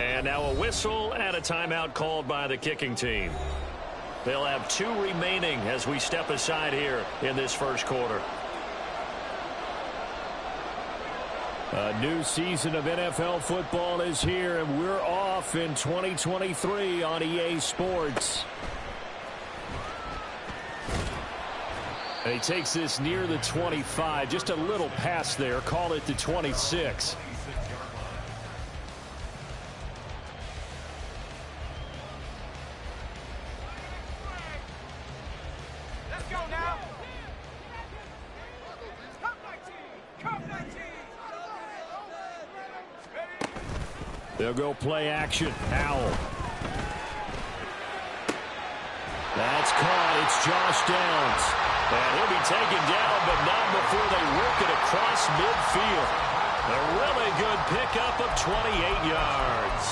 And now a whistle and a timeout called by the kicking team. They'll have 2 remaining as we step aside here in this first quarter. A new season of NFL football is here, and we're off in 2023 on EA Sports. And he takes this near the 25, just a little pass there, call it the 26. Let's go now. They'll go play action. Howell. That's caught. It's Josh Downs. And he'll be taken down, but not before they work it across midfield. A really good pickup of 28 yards.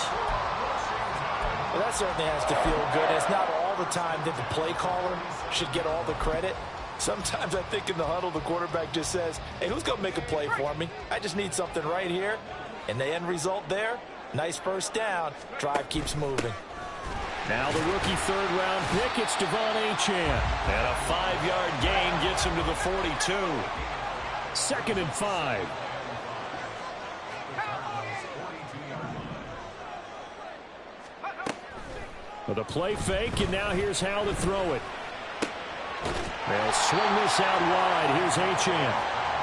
Well, that certainly has to feel good. It's not all the time that the play caller should get all the credit. Sometimes I think in the huddle, the quarterback just says, hey, who's going to make a play for me? I just need something right here. And the end result there, nice first down. Drive keeps moving. Now the rookie third-round pick, it's Devon Achane. And a 5-yard gain gets him to the 42. 2nd and 5. With a play fake, and now here's how to throw it. They'll swing this out wide. Here's Achane.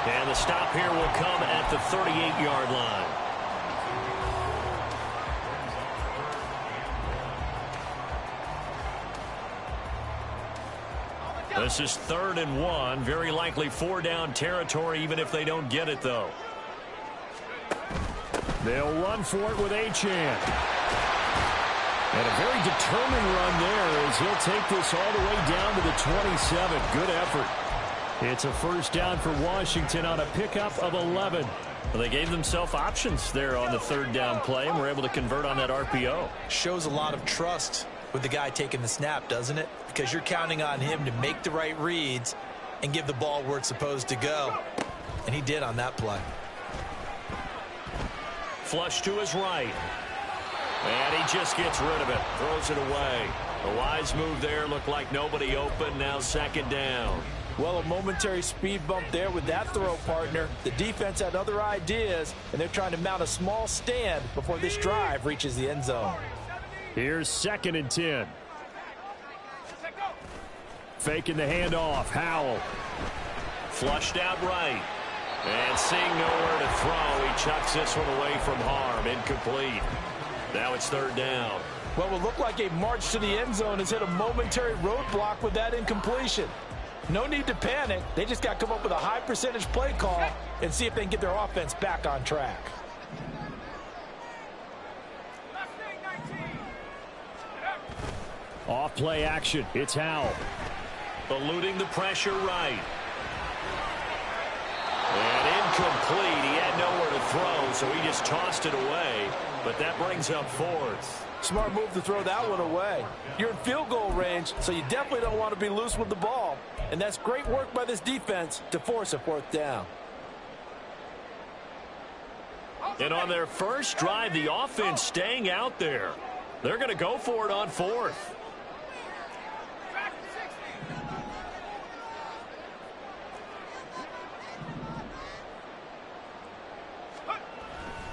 And the stop here will come at the 38-yard line. This is 3rd and 1. Very likely 4-down territory, even if they don't get it, though. They'll run for it with Achane. And a very determined run there as he'll take this all the way down to the 27. Good effort. It's a first down for Washington on a pickup of 11. Well, they gave themselves options there on the 3rd down play and were able to convert on that RPO. Shows a lot of trust with the guy taking the snap, doesn't it? Because you're counting on him to make the right reads and give the ball where it's supposed to go. And he did on that play. Flush to his right. And he just gets rid of it. Throws it away. A wise move there. Looked like nobody open. Now 2nd down. Well, a momentary speed bump there with that throw, partner. The defense had other ideas, and they're trying to mount a small stand before this drive reaches the end zone. Here's 2nd and 10. Faking the handoff. Howell. Flushed out right. And seeing nowhere to throw, he chucks this one away from harm. Incomplete. Now it's 3rd down. Well, it looked like a march to the end zone has hit a momentary roadblock with that incompletion. No need to panic. They just got to come up with a high percentage play call and see if they can get their offense back on track. Off play action. It's Howell. Eluding the pressure right. And incomplete. He had nowhere to throw, so he just tossed it away. But that brings up 4th. Smart move to throw that one away. You're in field goal range, so you definitely don't want to be loose with the ball. And that's great work by this defense to force a 4th down. And on their first drive, the offense staying out there. They're going to go for it on 4th.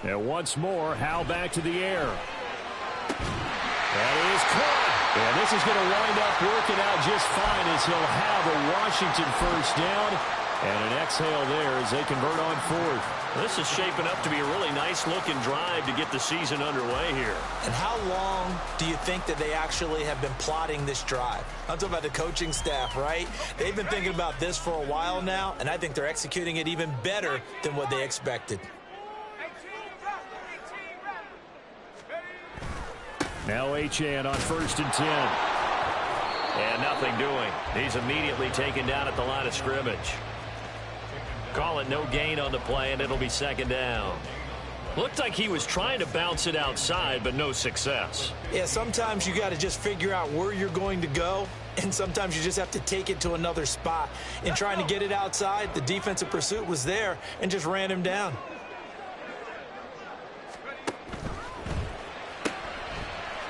And once more, Howell back to the air. That is caught. And this is going to wind up working out just fine as he'll have a Washington first down. And an exhale there as they convert on 4th. This is shaping up to be a really nice-looking drive to get the season underway here. And how long do you think that they actually have been plotting this drive? I'm talking about the coaching staff, right? They've been thinking about this for a while now, and I think they're executing it even better than what they expected. Now Achane on 1st and 10. And nothing doing. He's immediately taken down at the line of scrimmage. Call it no gain on the play, and it'll be 2nd down. Looked like he was trying to bounce it outside, but no success. Yeah, sometimes you got to just figure out where you're going to go, and sometimes you just have to take it to another spot. In trying to get it outside, the defensive pursuit was there and just ran him down.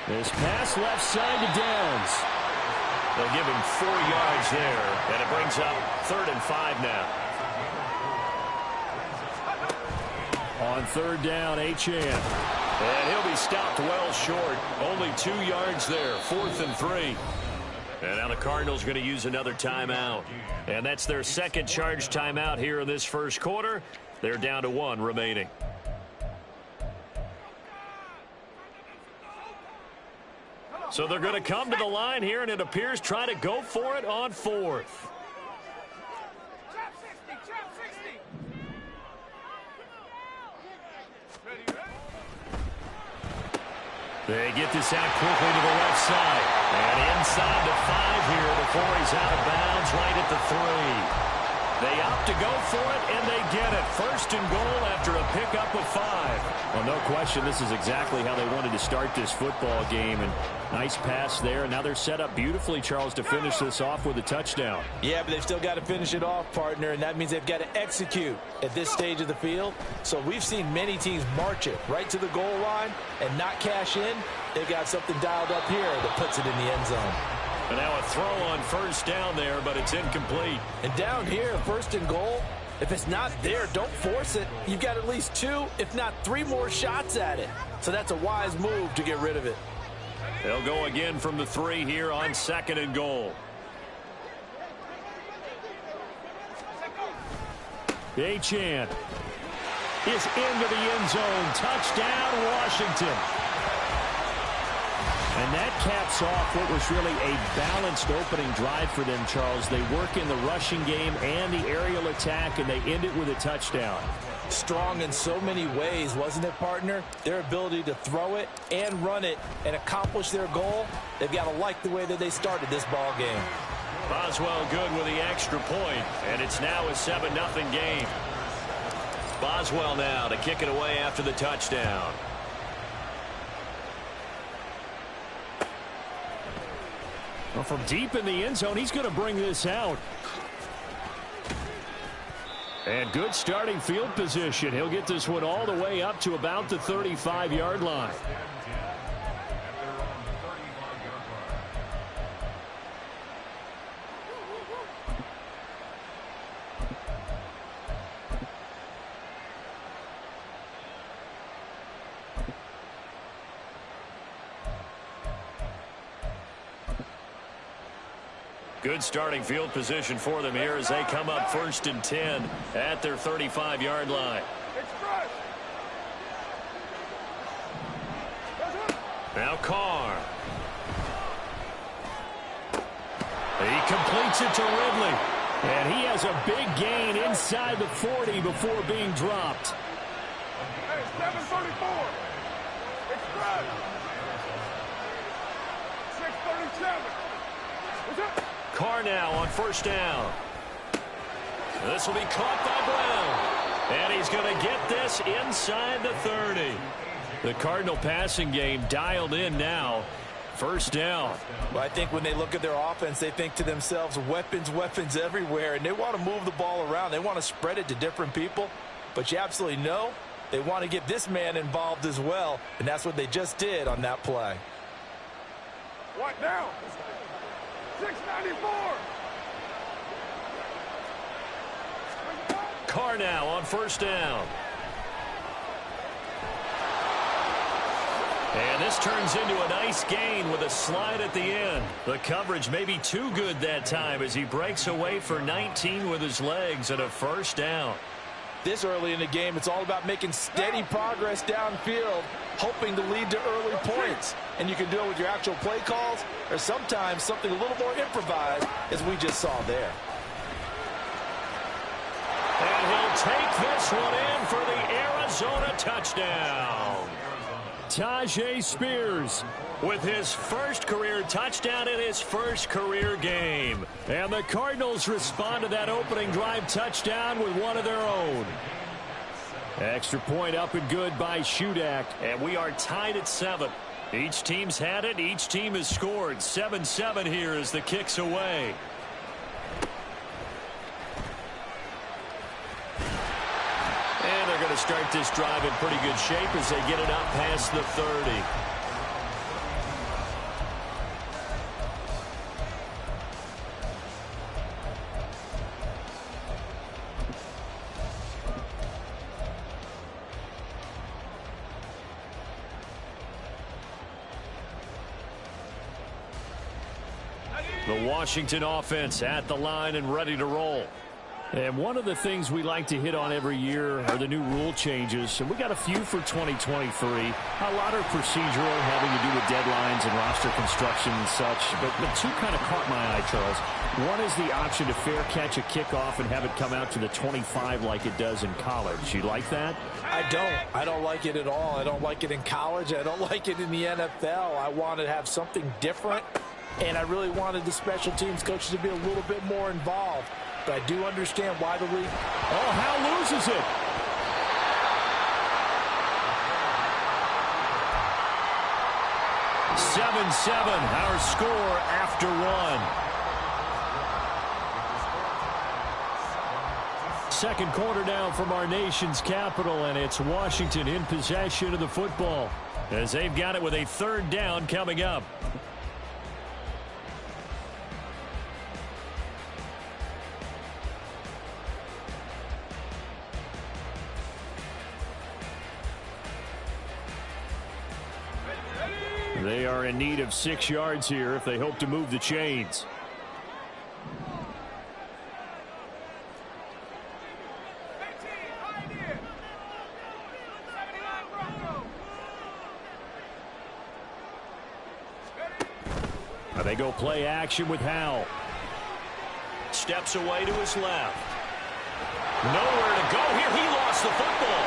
This pass left side to Downs. They'll give him 4 yards there, and it brings up 3rd and 5 now. On 3rd down, Achane. And he'll be stopped well short. Only 2 yards there, 4th and 3. And now the Cardinals are going to use another timeout. And that's their second charge timeout here in this first quarter. They're down to 1 remaining. So they're going to come to the line here, and it appears try to go for it on 4th. They get this out quickly to the left side. And inside the 5 here before he's out of bounds right at the 3. They opt to go for it, and they get it. 1st and goal after a pickup of 5. Well, no question, this is exactly how they wanted to start this football game. And nice pass there. Now they're set up beautifully, Charles, to finish this off with a touchdown. Yeah, but they've still got to finish it off, partner, and that means they've got to execute at this stage of the field. So we've seen many teams march it right to the goal line and not cash in. They've got something dialed up here that puts it in the end zone. And now a throw on 1st down there, but it's incomplete. And down here, 1st and goal, if it's not there, don't force it. You've got at least 2, if not 3 more shots at it. So that's a wise move to get rid of it. They'll go again from the 3 here on 2nd and goal. Achane is into the end zone. Touchdown, Washington. And that caps off what was really a balanced opening drive for them, Charles. They work in the rushing game and the aerial attack, and they end it with a touchdown. Strong in so many ways, wasn't it, partner? Their ability to throw it and run it and accomplish their goal, they've got to like the way that they started this ball game. Boswell good with the extra point, and it's now a 7-0 game. Boswell now to kick it away after the touchdown. Well, from deep in the end zone, he's going to bring this out. And good starting field position. He'll get this one all the way up to about the 35-yard line. Good starting field position for them here as they come up 1st and 10 at their 35-yard line. Now Carr. He completes it to Ridley. And he has a big gain inside the 40 before being dropped. Hey, 734. Express. 637. What's up? Carr now on 1st down. This will be caught by Brown. And he's going to get this inside the 30. The Cardinal passing game dialed in now. 1st down. Well, I think when they look at their offense, they think to themselves, weapons, weapons everywhere. And they want to move the ball around. They want to spread it to different people. But you absolutely know they want to get this man involved as well. And that's what they just did on that play. What now? 694. Carr now on 1st down. And this turns into a nice gain with a slide at the end. The coverage may be too good that time as he breaks away for 19 with his legs and a 1st down. This early in the game, it's all about making steady progress downfield, hoping to lead to early points. And you can do it with your actual play calls or sometimes something a little more improvised, as we just saw there. And he'll take this one in for the Arizona touchdown. Tyjae Spears with his first career touchdown in his first career game. And the Cardinals respond to that opening drive touchdown with one of their own. Extra point up and good by Shudak. And we are tied at 7. Each team's had it. Each team has scored. 7-7 here as the kick's away. And they're going to start this drive in pretty good shape as they get it up past the 30. The Washington offense at the line and ready to roll. And one of the things we like to hit on every year are the new rule changes. And we got a few for 2023. A lot are procedural, having to do with deadlines and roster construction and such. But two kind of caught my eye, Charles. One is the option to fair catch a kickoff and have it come out to the 25 like it does in college. You like that? I don't. I don't like it at all. I don't like it in college. I don't like it in the NFL. I want to have something different. And I really wanted the special teams coaches to be a little bit more involved. But I do understand why the league... Oh, Howe loses it. Seven, our score after one. Second quarter down from our nation's capital, and it's Washington in possession of the football, as they've got it with a third down coming up. They are in need of 6 yards here if they hope to move the chains. They go play action with Howell. Steps away to his left. Nowhere to go here. He lost the football.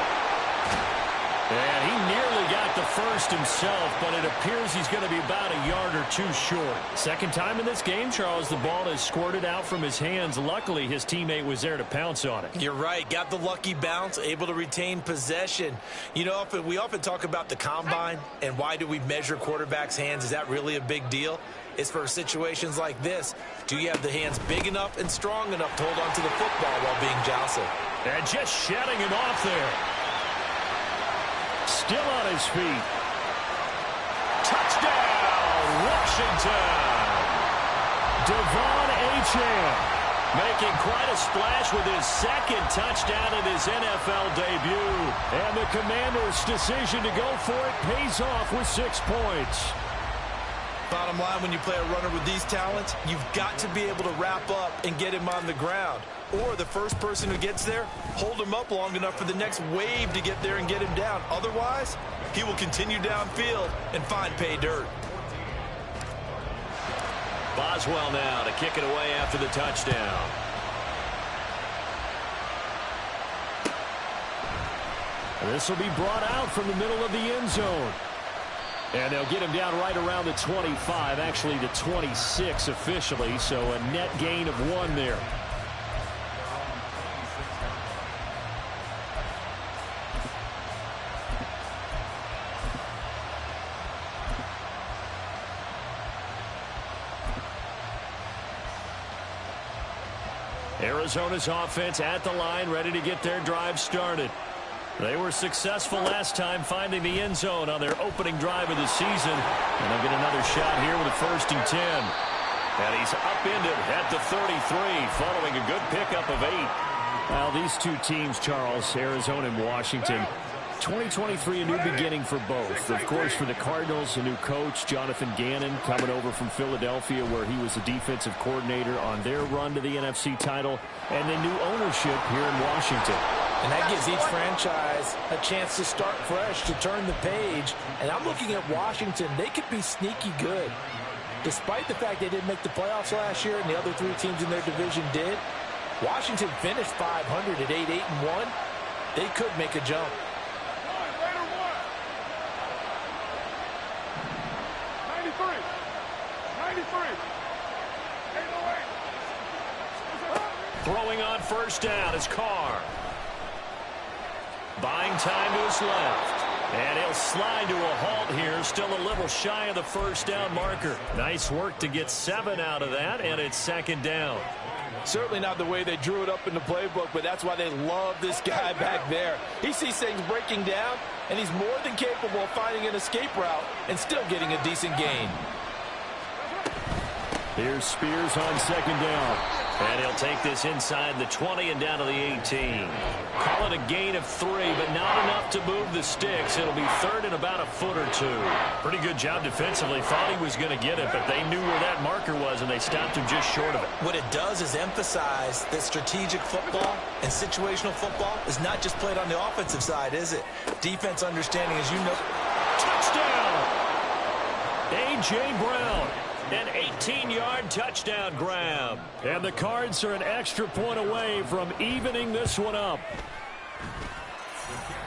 And he nearly got the first himself, but it appears he's going to be about a yard or two short. Second time in this game, Charles, the ball has squirted out from his hands. Luckily, his teammate was there to pounce on it. You're right. Got the lucky bounce, able to retain possession. You know, we often talk about the combine and why do we measure quarterbacks' hands. Is that really a big deal? It's for situations like this. Do you have the hands big enough and strong enough to hold on to the football while being jostled? And just shedding it off there. Still on his feet. Touchdown, Washington. Devon Achane making quite a splash with his second touchdown in his NFL debut. And the Commanders' decision to go for it pays off with 6 points. Bottom line, when you play a runner with these talents, you've got to be able to wrap up and get him on the ground. Or the first person who gets there, hold him up long enough for the next wave to get there and get him down. Otherwise, he will continue downfield and find pay dirt. Boswell now to kick it away after the touchdown. This will be brought out from the middle of the end zone. And they'll get him down right around the 25, actually the 26 officially, so a net gain of 1 there. Arizona's offense at the line, ready to get their drive started. They were successful last time finding the end zone on their opening drive of the season. And they'll get another shot here with a 1st and 10. And he's upended at the 33 following a good pickup of 8. Well, these two teams, Charles, Arizona and Washington, 2023, a new beginning for both. Of course, for the Cardinals, a new coach, Jonathan Gannon, coming over from Philadelphia, where he was the defensive coordinator on their run to the NFC title, and then new ownership here in Washington. And that gives each franchise a chance to start fresh, to turn the page. And I'm looking at Washington. They could be sneaky good. Despite the fact they didn't make the playoffs last year and the other 3 teams in their division did, Washington finished 500 at 8-1. They could make a jump. 93. Throwing on 1st down is Carr. Buying time to his left. And he'll slide to a halt here. Still a little shy of the 1st down marker. Nice work to get 7 out of that, and it's 2nd down. Certainly not the way they drew it up in the playbook, but that's why they love this guy back there. He sees things breaking down, and he's more than capable of finding an escape route and still getting a decent gain. Here's Spears on 2nd down. And he'll take this inside the 20 and down to the 18. Call it a gain of 3, but not enough to move the sticks. It'll be third and about a foot or two. Pretty good job defensively. Thought he was going to get it, but they knew where that marker was, and they stopped him just short of it. What it does is emphasize that strategic football and situational football is not just played on the offensive side, is it? Defense understanding, as you know. Touchdown! A.J. Brown. An 18-yard touchdown grab. And the Cards are an extra point away from evening this one up.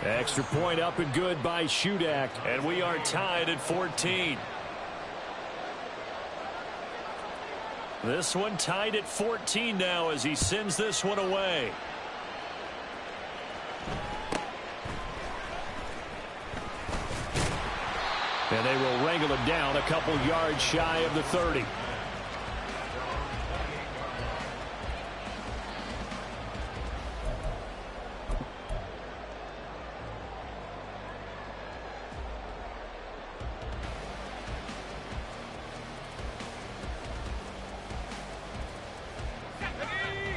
Extra point up and good by Shudak. And we are tied at 14. This one tied at 14 now as he sends this one away. And they will wrangle it down a couple yards shy of the 30.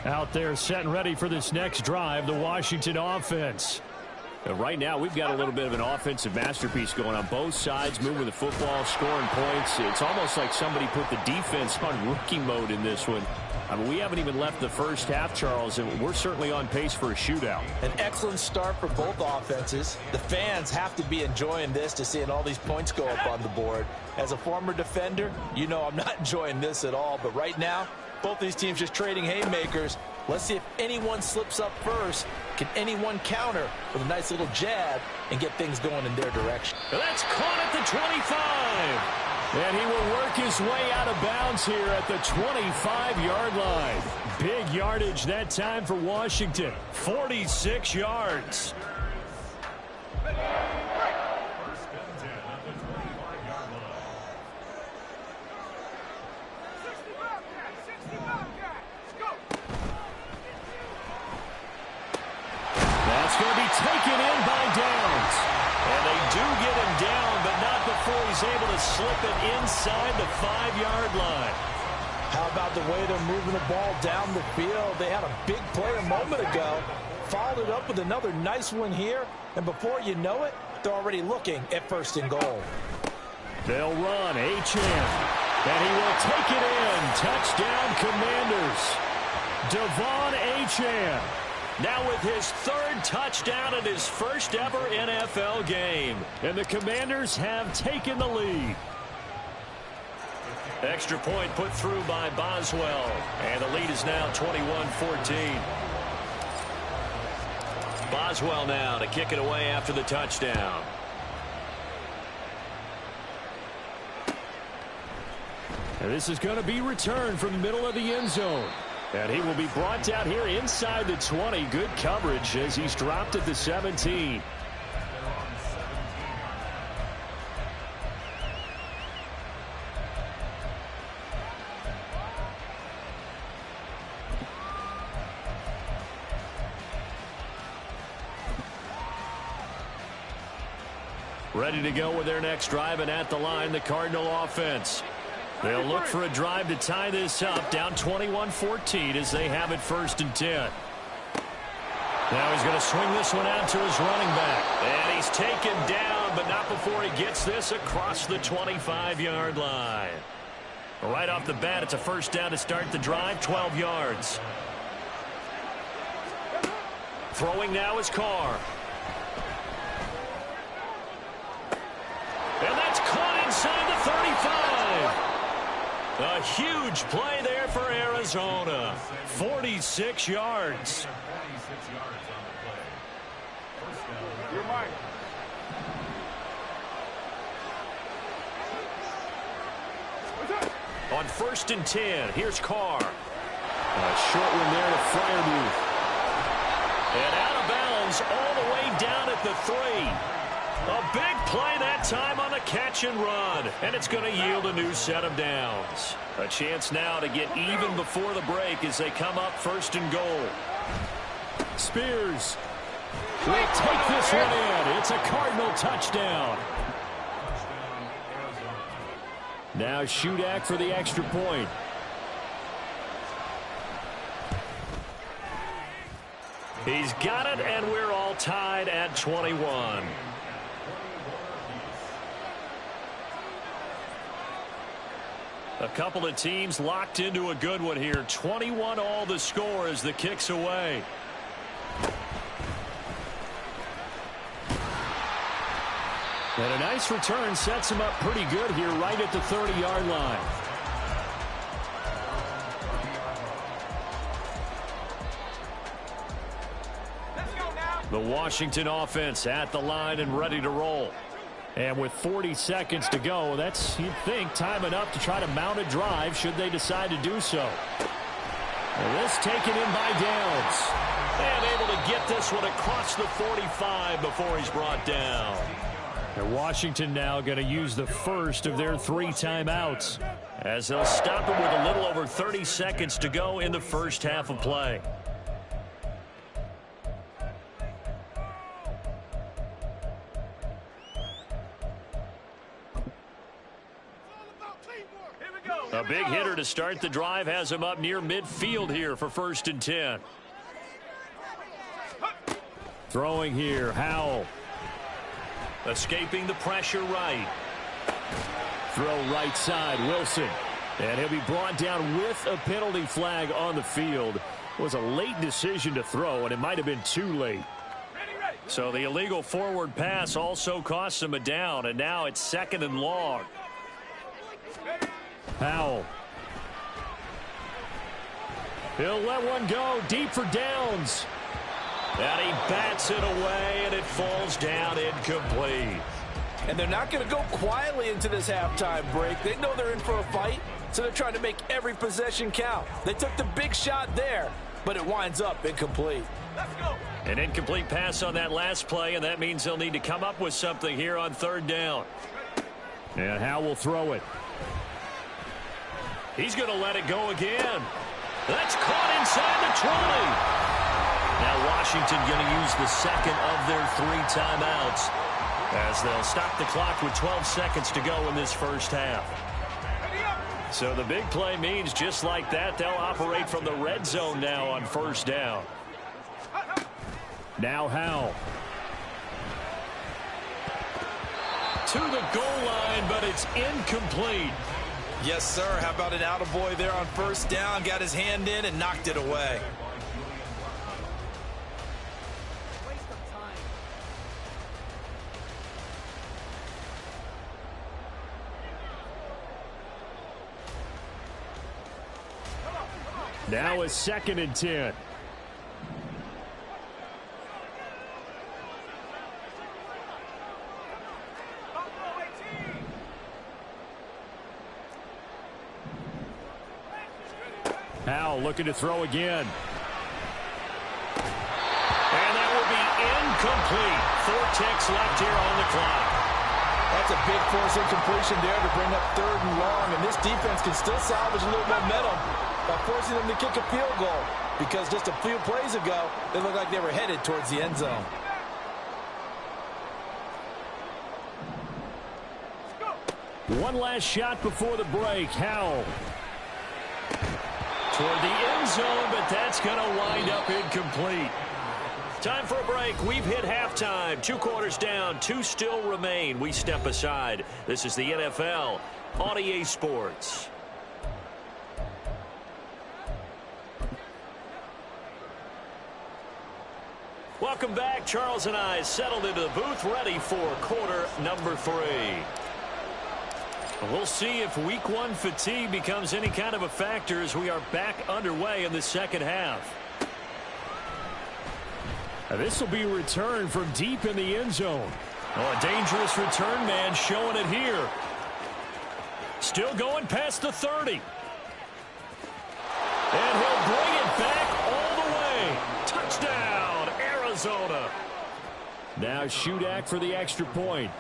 Out there set and ready for this next drive, the Washington offense. Right now, we've got a little bit of an offensive masterpiece going on both sides, moving the football, scoring points. It's almost like somebody put the defense on rookie mode in this one. I mean, we haven't even left the first half, Charles, and we're certainly on pace for a shootout. An excellent start for both offenses. The fans have to be enjoying this to seeing all these points go up on the board. As a former defender, you know I'm not enjoying this at all, but right now, both these teams just trading haymakers. Let's see if anyone slips up first. Can anyone counter with a nice little jab and get things going in their direction? That's caught at the 25. And he will work his way out of bounds here at the 25-yard line. Big yardage that time for Washington. 46 yards. That's going to be taken in by Downs. And they do get him down, but not before he's able to slip it inside the 5-yard line. How about the way they're moving the ball down the field? They had a big play a moment ago. Followed it up with another nice one here. And before you know it, they're already looking at first and goal. They'll run Achane. And he will take it in. Touchdown, Commanders. Devon Achane. Now with his third touchdown in his first ever NFL game. And the Commanders have taken the lead. Extra point put through by Boswell. And the lead is now 21-14. Boswell now to kick it away after the touchdown. And this is going to be returned from the middle of the end zone. And he will be brought down here inside the 20. Good coverage as he's dropped at the 17. Ready to go with their next drive, and at the line, the Cardinal offense. They'll look for a drive to tie this up, down 21-14 as they have it first and 10. Now he's going to swing this one out to his running back. And he's taken down, but not before he gets this across the 25-yard line. Right off the bat, it's a first down to start the drive, 12 yards. Throwing now is Carr. And that's caught inside the 35. A huge play there for Arizona. 46 yards. On first and 10, here's Carr. A short one there to Freiermuth. And out of bounds all the way down at the 3. A big play that time on the catch and run. And it's going to yield a new set of downs. A chance now to get even before the break as they come up first and goal. Spears will take this one in. It's a Cardinal touchdown. Now Shudak for the extra point. He's got it, and we're all tied at 21. A couple of teams locked into a good one here. 21 all the score as the kick's away. And a nice return sets him up pretty good here right at the 30-yard line. The Washington offense at the line and ready to roll. And with 40 seconds to go, that's, you'd think, time enough to try to mount a drive should they decide to do so. And this taken in by Downs. And able to get this one across the 45 before he's brought down. And Washington now going to use the first of their 3 timeouts, as they'll stop him with a little over 30 seconds to go in the first half of play. A big hitter to start the drive has him up near midfield here for 1st and 10. Throwing here, Howell. Escaping the pressure right. Throw right side, Wilson. And he'll be brought down with a penalty flag on the field. It was a late decision to throw, and it might have been too late. So the illegal forward pass also costs him a down, and now it's 2nd and long. Howell. He'll let one go deep for Downs. And he bats it away, and it falls down incomplete. And they're not going to go quietly into this halftime break. They know they're in for a fight, so they're trying to make every possession count. They took the big shot there, but it winds up incomplete. Let's go. An incomplete pass on that last play, and that means they'll need to come up with something here on 3rd down. And Howell will throw it. He's going to let it go again. That's caught inside the 20. Now Washington going to use the 2nd of their 3 timeouts as they'll stop the clock with 12 seconds to go in this first half. So the big play means just like that, they'll operate from the red zone now on 1st down. Now Howell. To the goal line, but it's incomplete. Yes, sir. How about an attaboy there on 1st down? Got his hand in and knocked it away. Now is 2nd and 10. Howell looking to throw again. And that will be incomplete. 4 ticks left here on the clock. That's a big force incompletion there to bring up 3rd and long, and this defense can still salvage a little momentum by forcing them to kick a field goal, because just a few plays ago, they looked like they were headed towards the end zone. One last shot before the break. Howell. Toward the end zone, but that's going to wind up incomplete. Time for a break. We've hit halftime. 2 quarters down. 2 still remain. We step aside. This is the NFL on EA Sports. Welcome back. Charles and I settled into the booth, ready for quarter number 3. We'll see if week 1 fatigue becomes any kind of a factor as we are back underway in the second half. Now this will be a return from deep in the end zone. Oh, a dangerous return man showing it here. Still going past the 30. And he'll bring it back all the way. Touchdown, Arizona. Now Shudak for the extra point.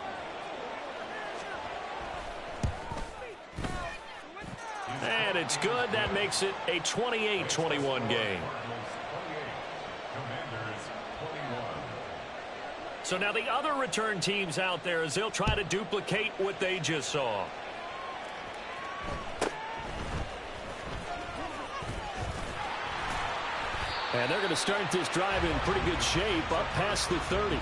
And it's good. That makes it a 28-21 game. So now the other return teams out there as they'll try to duplicate what they just saw. And they're going to start this drive in pretty good shape, up past the 30.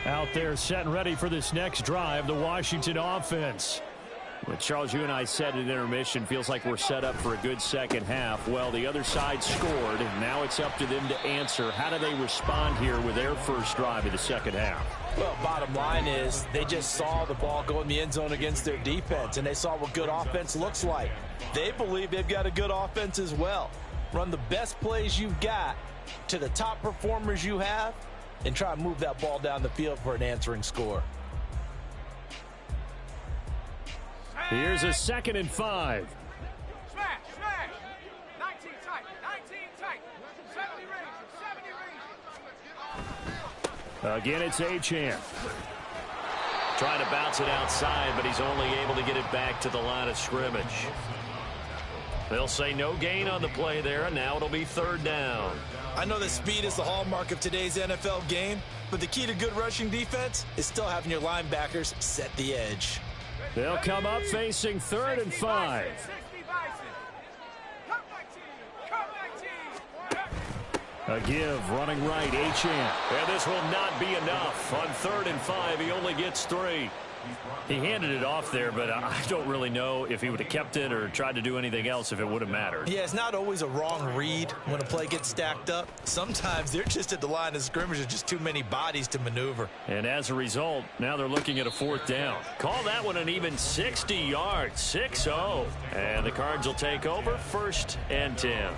Out there set and ready for this next drive, the Washington offense. Well, Charles, you and I said at intermission, feels like we're set up for a good second half. Well, the other side scored, and now it's up to them to answer. How do they respond here with their first drive of the second half? Well, bottom line is they just saw the ball go in the end zone against their defense, and they saw what good offense looks like. They believe they've got a good offense as well. Run the best plays you've got to the top performers you have, and try to move that ball down the field for an answering score. Here's a 2nd and 5. Smash, smash. 19 tight, 19 tight. 70 range, 70 range. Again, it's Achane. Trying to bounce it outside, but he's only able to get it back to the line of scrimmage. They'll say no gain on the play there, and now it'll be 3rd down. I know that speed is the hallmark of today's NFL game, but the key to good rushing defense is still having your linebackers set the edge. They'll come up facing 3rd and 5. 60 Bison. Come back team. A give, running right, Achane. And this will not be enough. On 3rd and 5, he only gets 3. He handed it off there, but I don't really know if he would have kept it or tried to do anything else if it would have mattered. Yeah, it's not always a wrong read when a play gets stacked up. Sometimes they're just at the line of scrimmage. There's just too many bodies to maneuver. And as a result, now they're looking at a 4th down. Call that one an even 60 yards, 6-0. And the Cards will take over, 1st and 10.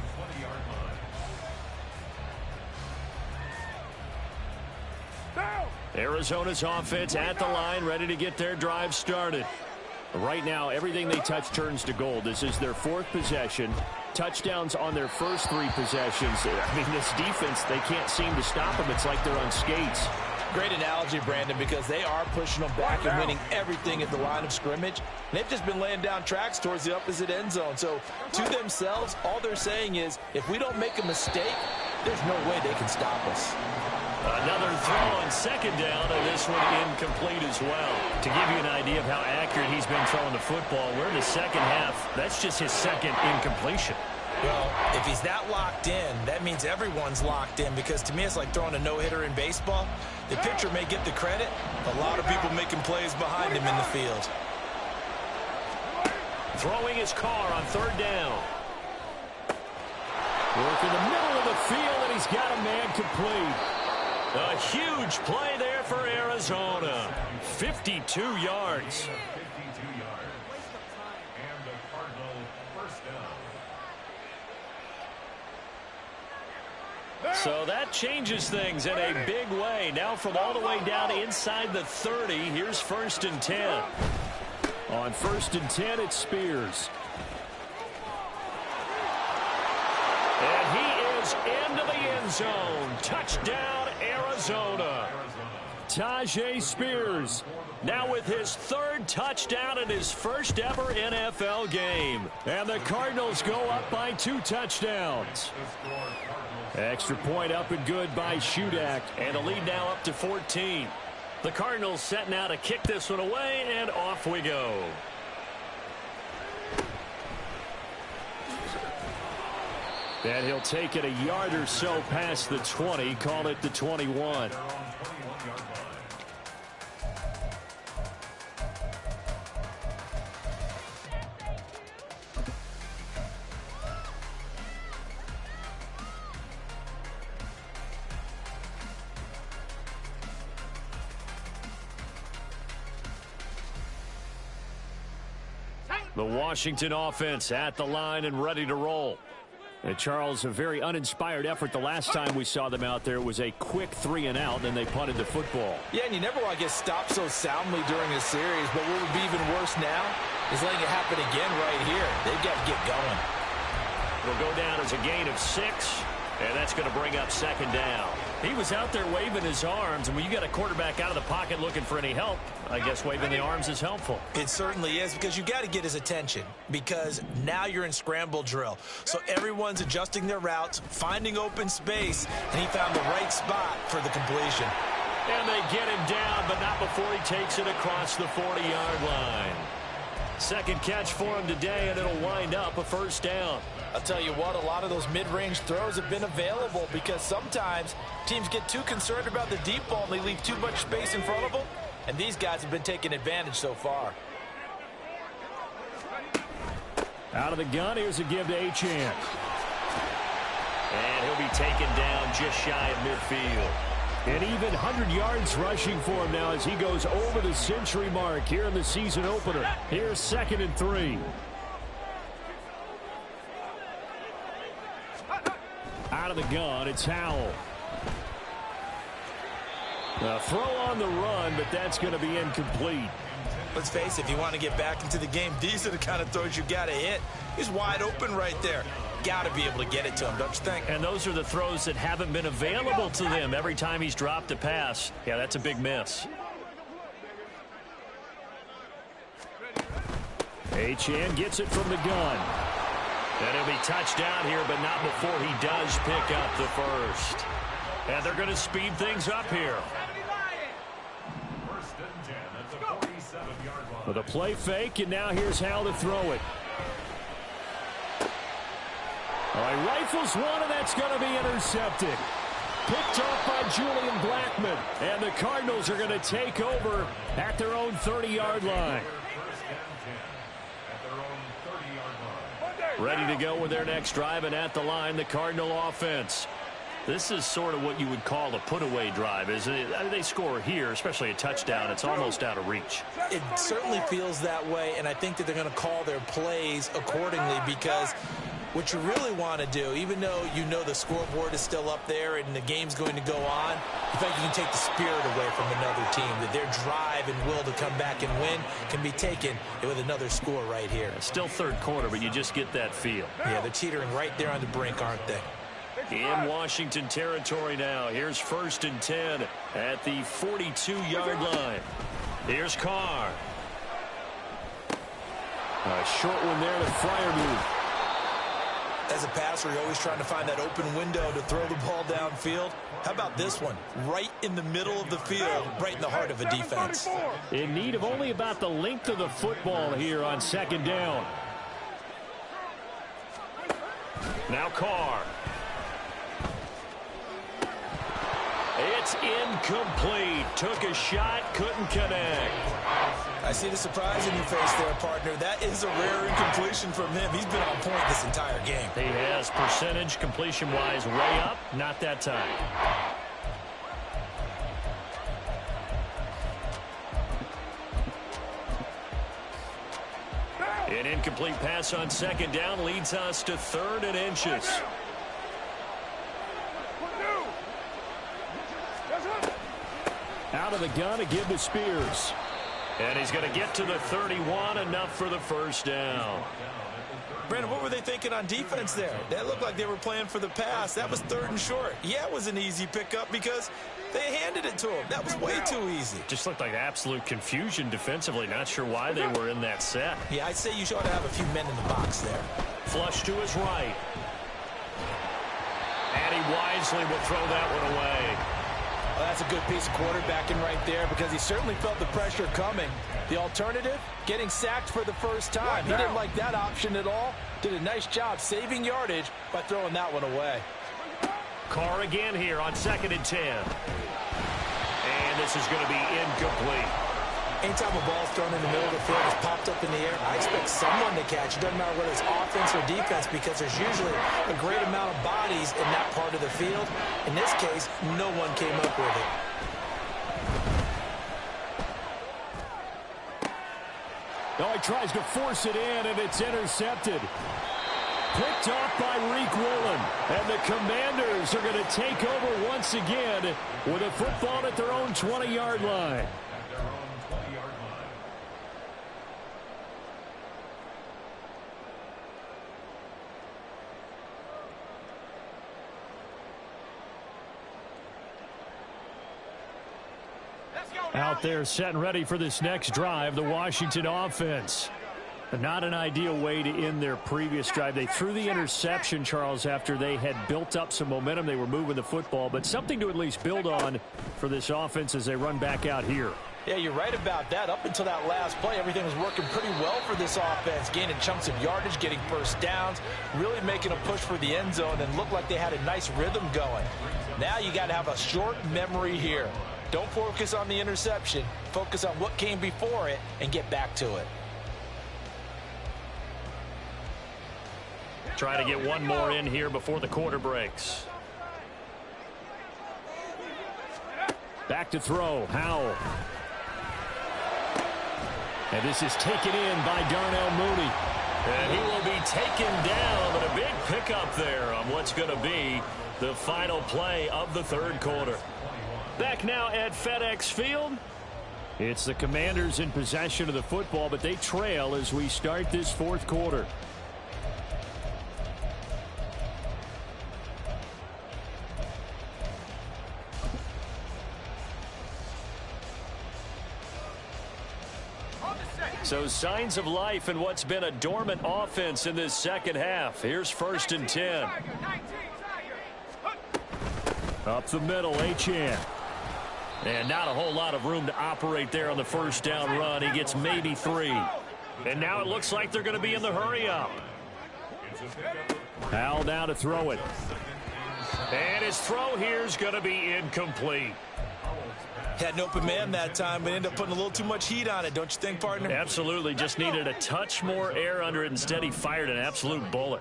Arizona's offense at the line, ready to get their drive started. Right now, everything they touch turns to gold. This is their 4th possession. Touchdowns on their first 3 possessions. I mean, this defense, they can't seem to stop them. It's like they're on skates. Great analogy, Brandon, because they are pushing them back and winning everything at the line of scrimmage. They've just been laying down tracks towards the opposite end zone. So, to themselves, all they're saying is, if we don't make a mistake, there's no way they can stop us. Another throw on 2nd down, and this one incomplete as well. To give you an idea of how accurate he's been throwing the football, we're in the second half. That's just his 2nd incompletion. Well, if he's that locked in, that means everyone's locked in, because to me it's like throwing a no-hitter in baseball. The pitcher may get the credit, a lot of people making plays behind him in the field. Throwing his car on 3rd down. Work in the middle of the field, and he's got a man complete. A huge play there for Arizona. 52 yards. So that changes things in a big way. Now from all the way down inside the 30, here's 1st and 10. On 1st and 10, it's Spears. And he is into the end zone. Touchdown, Arizona. Tajay Spears. Now with his 3rd touchdown in his first ever NFL game. And the Cardinals go up by 2 touchdowns. Extra point up and good by Shudak. And the lead now up to 14. The Cardinals setting out to kick this one away, and off we go. And he'll take it a yard or so past the 20, call it the 21. The Washington offense at the line and ready to roll. And Charles, a very uninspired effort. The last time we saw them out there was a quick 3 and out, and they punted the football. Yeah, and you never want to get stopped so soundly during a series, but what would be even worse now is letting it happen again right here. They've got to get going. It'll go down as a gain of 6, and that's going to bring up 2nd down. He was out there waving his arms, and when you got a quarterback out of the pocket looking for any help, I guess waving the arms is helpful. It certainly is, because you got to get his attention, because now you're in scramble drill. So everyone's adjusting their routes, finding open space, and he found the right spot for the completion. And they get him down, but not before he takes it across the 40-yard line. Second catch for him today, and it'll wind up a first down. I'll tell you what, a lot of those mid-range throws have been available, because sometimes teams get too concerned about the deep ball and they leave too much space in front of them, and these guys have been taking advantage so far. Out of the gun, here's a give to Achane. And he'll be taken down just shy of midfield. An even 100 yards rushing for him now as he goes over the century mark here in the season opener. Here's 2nd and 3. Out of the gun, it's Howell. A throw on the run, but that's going to be incomplete. Let's face it, if you want to get back into the game, these are the kind of throws you got to hit. He's wide open right there. Got to be able to get it to him, don't you think? And those are the throws that haven't been available to them every time he's dropped a pass. Yeah, that's a big miss. Achane gets it from the gun. And he'll be touched down here, but not before he does pick up the first. And they're going to speed things up here. First and 10 at the 47-yard line. With a play fake, and now here's how to throw it. All right, rifles one, and that's going to be intercepted. Picked off by Julian Blackmon. And the Cardinals are going to take over at their own 30-yard line. Ready to go with their next drive, and at the line, the Cardinal offense. This is sort of what you would call a put-away drive, isn't it? I mean, they score here, especially a touchdown. It's almost out of reach. It certainly feels that way, and I think that they're going to call their plays accordingly, because what you really want to do, even though you know the scoreboard is still up there and the game's going to go on, in fact, you can take the spirit away from another team, that their drive and will to come back and win can be taken with another score right here. It's still third quarter, but you just get that feel. Yeah, they're teetering right there on the brink, aren't they? In Washington territory now. Here's 1st and 10 at the 42-yard line. Here's Carr. A short one there to Freiermuth. As a passer, you're always trying to find that open window to throw the ball downfield. How about this one? Right in the middle of the field, right in the heart of a defense. In need of only about the length of the football here on 2nd down. Now Carr. It's incomplete. Took a shot, couldn't connect. I see the surprise in your face there, partner. That is a rare incompletion from him. He's been on point this entire game. He has percentage completion-wise way up. Not that time. An incomplete pass on 2nd down leads us to 3rd and inches. Out of the gun, a give to Spears. And he's going to get to the 31, enough for the first down. Brandon, what were they thinking on defense there? That looked like they were playing for the pass. That was 3rd and short. Yeah, it was an easy pickup because they handed it to him. That was way too easy. Just looked like absolute confusion defensively. Not sure why they were in that set. Yeah, I'd say you ought to have a few men in the box there. Flush to his right. And he wisely will throw that one away. Well, that's a good piece of quarterbacking right there, because he certainly felt the pressure coming. The alternative, getting sacked for the first time. He didn't like that option at all. Did a nice job saving yardage by throwing that one away. Carr again here on 2nd and 10. And this is going to be incomplete. Anytime a ball's thrown in the middle of the field, it's popped up in the air, I expect someone to catch. It doesn't matter whether it's offense or defense, because there's usually a great amount of bodies in that part of the field. In this case, no one came up with it. Oh, he tries to force it in, and it's intercepted. Picked off by Reek Woolen. And the Commanders are going to take over once again with a football at their own 20-yard line. Out there set and ready for this next drive, the Washington offense. Not an ideal way to end their previous drive. They threw the interception, Charles, after they had built up some momentum. They were moving the football, but something to at least build on for this offense as they run back out here. Yeah, you're right about that. Up until that last play, everything was working pretty well for this offense, gaining chunks of yardage, getting first downs, really making a push for the end zone, and looked like they had a nice rhythm going. Now you got to have a short memory here. Don't focus on the interception. Focus on what came before it and get back to it. Try to get one more in here before the quarter breaks. Back to throw, Howell. And this is taken in by Darnell Mooney. And he will be taken down, but a big pickup there on what's going to be the final play of the third quarter. Back now at FedEx Field. It's the Commanders in possession of the football, but they trail as we start this fourth quarter. So signs of life in what's been a dormant offense in this second half. Here's 1st and 10. Up the middle, Achane. And not a whole lot of room to operate there on the first down run. He gets maybe 3. And now it looks like they're going to be in the hurry up. Howell now to throw it. And his throw here is going to be incomplete. Had an open man that time, but ended up putting a little too much heat on it, don't you think, partner? Absolutely. Just needed a touch more air under it. Instead, he fired an absolute bullet.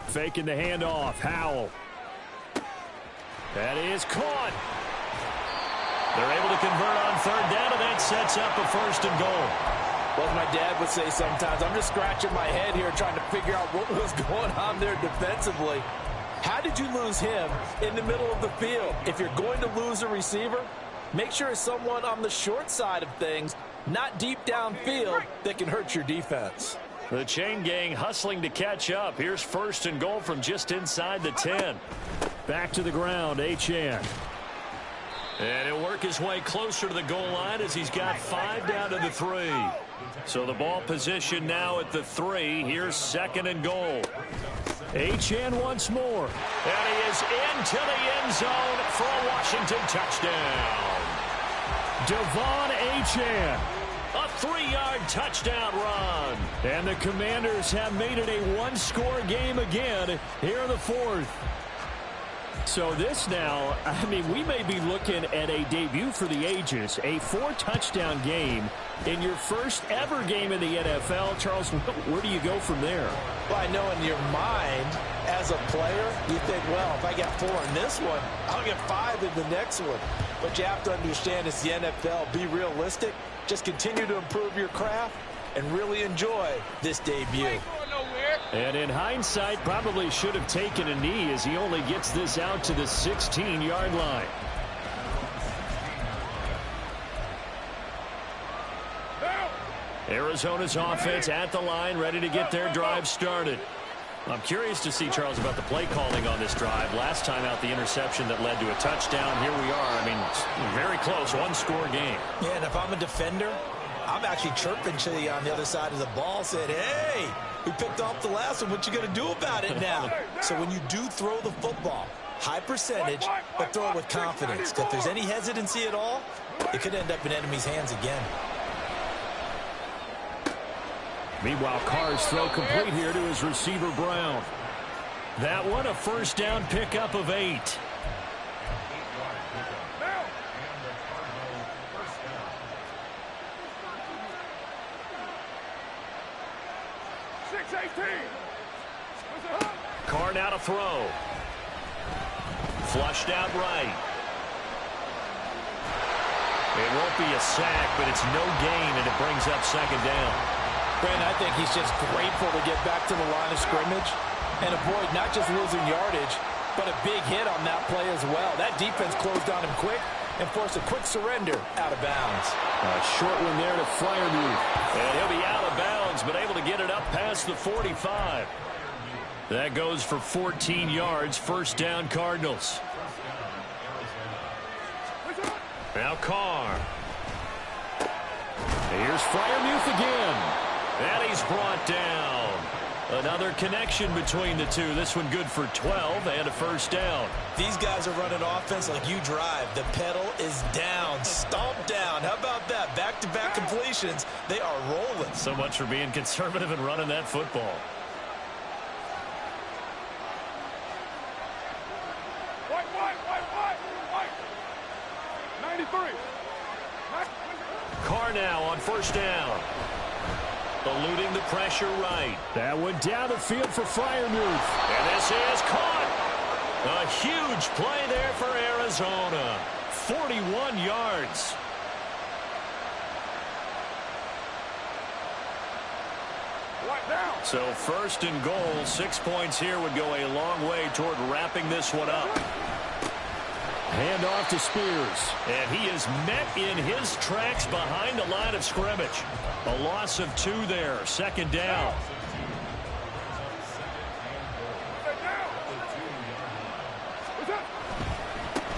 Faking the handoff. Howell. That is caught. They're able to convert on third down, and that sets up a 1st and goal. Well, as my dad would say sometimes, I'm just scratching my head here trying to figure out what was going on there defensively. How did you lose him in the middle of the field? If you're going to lose a receiver, make sure it's someone on the short side of things, not deep downfield, that can hurt your defense. The chain gang hustling to catch up. Here's 1st and goal from just inside the 10. Back to the ground, Achane. And he'll work his way closer to the goal line as he's got 5 down to the 3. So the ball position now at the 3. Here's 2nd and goal. Achane once more. And he is into the end zone for a Washington touchdown. Devon Achane. A 3-yard touchdown run. And the Commanders have made it a one-score game again here in the fourth. So this now, I mean, we may be looking at a debut for the ages, a 4-touchdown game in your first ever game in the NFL. Charles, where do you go from there? Well, I know in your mind, as a player, you think, well, if I get 4 in this one, I'll get 5 in the next one. But you have to understand it's the NFL. Be realistic. Just continue to improve your craft and really enjoy this debut. And in hindsight, probably should have taken a knee as he only gets this out to the 16-yard line. Arizona's offense at the line, ready to get their drive started. I'm curious to see, Charles, about the play calling on this drive. Last time out, the interception that led to a touchdown. Here we are. I mean, very close, one-score game. Yeah, and if I'm a defender, I'm actually chirping to you on the other side of the ball, said, hey, we picked off the last one. What you going to do about it now? So when you do throw the football, high percentage, but throw it with confidence. If there's any hesitancy at all, it could end up in enemy's hands again. Meanwhile, Carr's throw complete here to his receiver, Brown. That one, a first down pickup of 8. Carr now to throw. Flushed out right. It won't be a sack, but it's no gain, and it brings up 2nd down. Brandon, I think he's just grateful to get back to the line of scrimmage and avoid not just losing yardage, but a big hit on that play as well. That defense closed on him quick and forced a quick surrender out of bounds. A short one there to Freiermuth. And he'll be out of bounds, but able to get it up past the 45. That goes for 14 yards, 1st down Cardinals. Now Carr. Here's Freiermuth again. And he's brought down. Another connection between the two. This one good for 12 and a first down. These guys are running offense like you drive. The pedal is down, stomped down. How about that? Back-to-back completions. They are rolling. So much for being conservative and running that football. White. 93. Carr now on first down. Eluding the pressure right. That went down the field for Freiermuth. And this is caught. A huge play there for Arizona. 41 yards. So first and goal, 6 points here would go a long way toward wrapping this one up. Hand off to Spears. And he is met in his tracks behind the line of scrimmage. A loss of 2 there. Second down.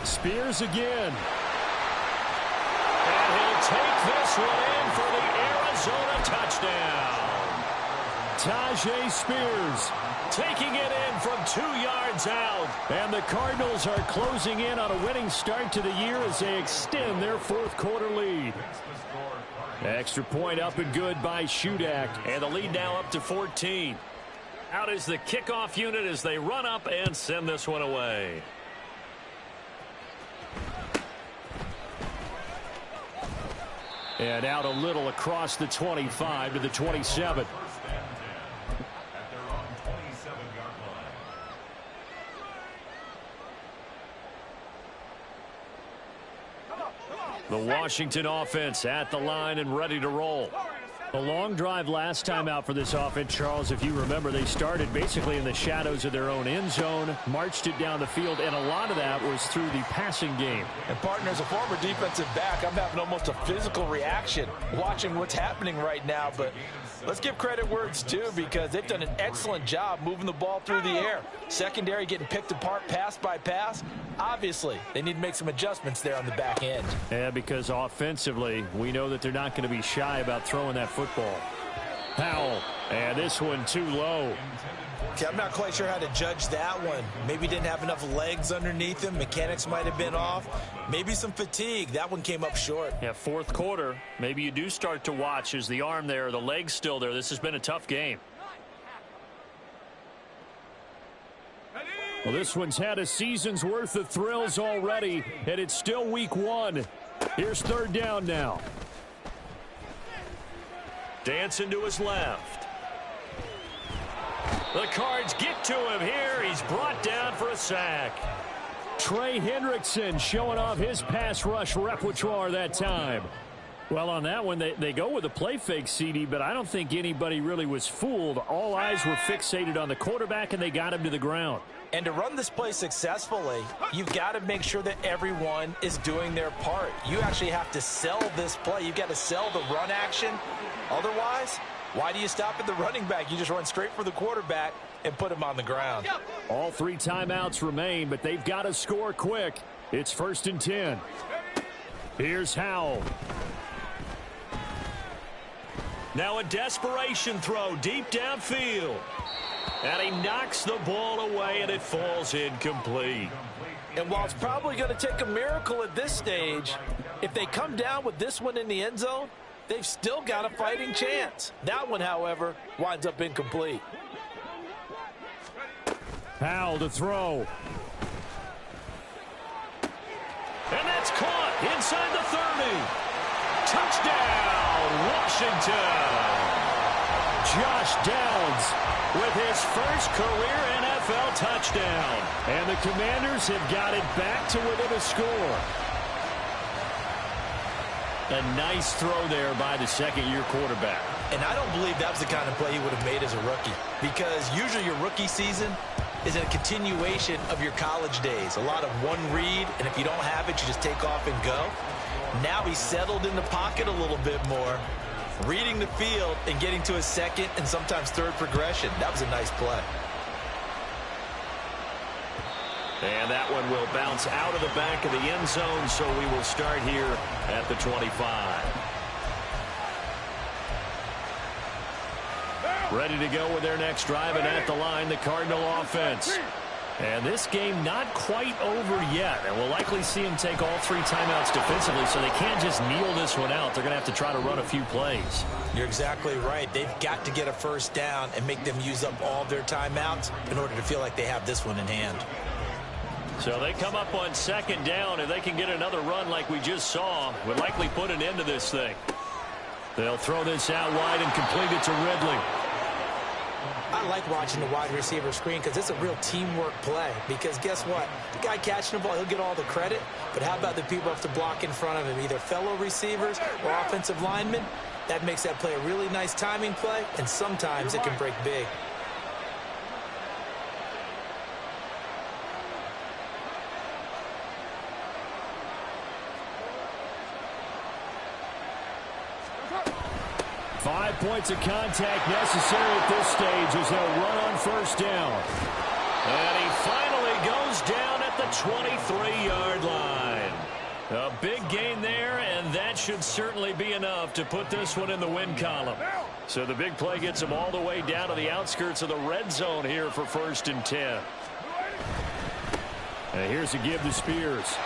Spears again. And he'll take this one in for the Arizona touchdown. Tajay Spears taking it in from 2 yards out. And the Cardinals are closing in on a winning start to the year as they extend their fourth quarter lead. Extra point up and good by Shudak. And the lead now up to 14. Out is the kickoff unit as they run up and send this one away. And out a little across the 25 to the 27. The Washington offense at the line and ready to roll. A long drive last time out for this offense, Charles. If you remember, they started basically in the shadows of their own end zone, marched it down the field, and a lot of that was through the passing game. And, partner, as a former defensive back, I'm having almost a physical reaction watching what's happening right now. But let's give credit where it's due because they've done an excellent job moving the ball through the air. Secondary getting picked apart pass by pass. Obviously, they need to make some adjustments there on the back end. Yeah, because offensively, we know that they're not going to be shy about throwing that football. Powell, and this one too low. Okay, I'm not quite sure how to judge that one. Maybe didn't have enough legs underneath him. Mechanics might have been off. Maybe some fatigue. That one came up short. Yeah, fourth quarter. Maybe you do start to watch as the arm there, the leg's still there. This has been a tough game. Well, this one's had a season's worth of thrills already, and it's still week 1. Here's third down now. Dancing to his left. The Cards get to him here. He's brought down for a sack. Trey Hendrickson showing off his pass rush repertoire that time. Well, on that one, they go with a play fake, CD, but I don't think anybody really was fooled. All eyes were fixated on the quarterback, and they got him to the ground. And to run this play successfully, you've got to make sure that everyone is doing their part. You actually have to sell this play. You've got to sell the run action. Otherwise, why do you stop at the running back? You just run straight for the quarterback and put him on the ground. All 3 timeouts remain, but they've got to score quick. It's 1st and 10. Here's Howell. Now a desperation throw deep downfield. And he knocks the ball away, and it falls incomplete. And while it's probably going to take a miracle at this stage, if they come down with this one in the end zone, they've still got a fighting chance. That one, however, winds up incomplete. Howell to throw. And that's caught inside the 30. Touchdown, Washington. Josh Downs with his first career NFL touchdown. And the Commanders have got it back to within a score. A nice throw there by the second-year quarterback. And I don't believe that was the kind of play he would have made as a rookie. Because usually your rookie season is a continuation of your college days. A lot of one read, and if you don't have it, you just take off and go. Now he's settled in the pocket a little bit more, reading the field and getting to his second and sometimes third progression. That was a nice play. And that one will bounce out of the back of the end zone, so we will start here at the 25. Ready to go with their next drive, and at the line, the Cardinal offense. And this game not quite over yet, and we'll likely see them take all 3 timeouts defensively, so they can't just kneel this one out. They're going to have to try to run a few plays. You're exactly right. They've got to get a first down and make them use up all their timeouts in order to feel like they have this one in hand. So they come up on second down. If they can get another run like we just saw, would likely put an end to this thing. They'll throw this out wide and complete it to Ridley. I like watching the wide receiver screen because it's a real teamwork play. Because guess what? The guy catching the ball, he'll get all the credit. But how about the people who have to block in front of him, either fellow receivers or offensive linemen? That makes that play a really nice timing play, and sometimes it can break big. Five points of contact necessary at this stage as they'll run on first down. And he finally goes down at the 23-yard line. A big gain there, and that should certainly be enough to put this one in the win column. So the big play gets him all the way down to the outskirts of the red zone here for 1st and 10. And here's a give to Spears.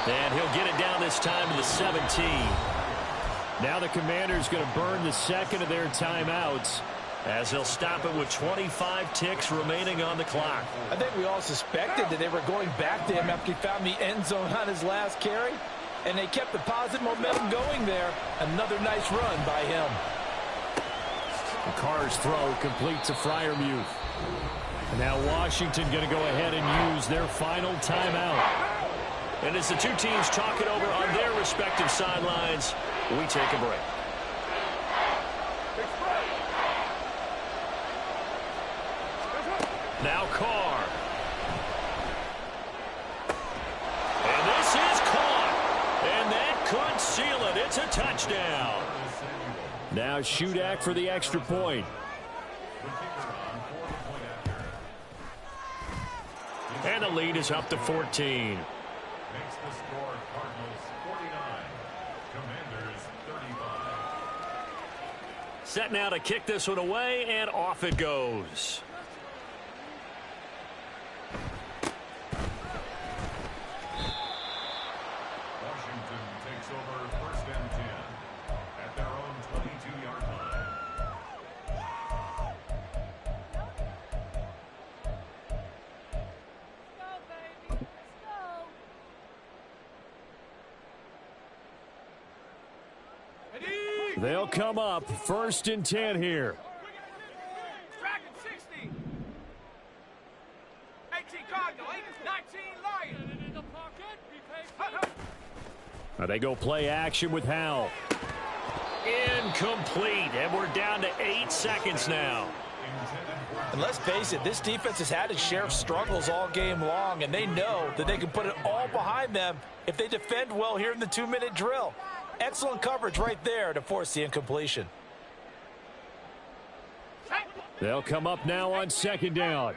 And he'll get it down this time to the 17. Now the Commanders going to burn the second of their timeouts as he'll stop it with 25 ticks remaining on the clock. I think we all suspected that they were going back to him after he found the end zone on his last carry, and they kept the positive momentum going there. Another nice run by him. The Carr's throw complete to Freiermuth. And now Washington going to go ahead and use their final timeout. And as the two teams talk it over on their respective sidelines, we take a break. Now Carr. And this is caught. And that could seal it. It's a touchdown. Now Shudak for the extra point. And the lead is up to 14. Makes the score Cardinals 49, Commanders 35. Set now to kick this one away, and off it goes. Washington takes over 1st and 10 at their own 22-yard line. They'll come up 1st and 10 here. Dragon 60. 18 Cardinal, 19 Lion. In the pocket. They go play action with Howell. Incomplete, and we're down to 8 seconds now. And let's face it, this defense has had its share of struggles all game long, and they know that they can put it all behind them if they defend well here in the 2-minute drill. Excellent coverage right there to force the incompletion. They'll come up now on 2nd down.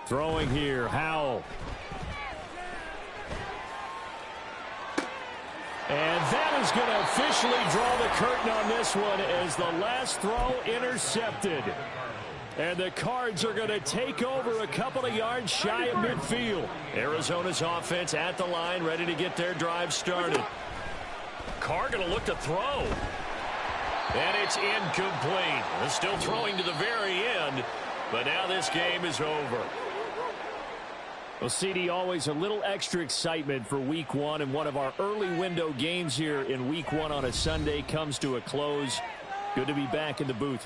Throwing here, Howell. And that is going to officially draw the curtain on this one as the last throw intercepted. And the Cards are going to take over a couple of yards shy of midfield. Arizona's offense at the line, ready to get their drive started. Carr going to look to throw. And it's incomplete. They're still throwing to the very end, but now this game is over. Well, CD, always a little extra excitement for Week 1, and one of our early window games here in Week 1 on a Sunday comes to a close. Good to be back in the booth with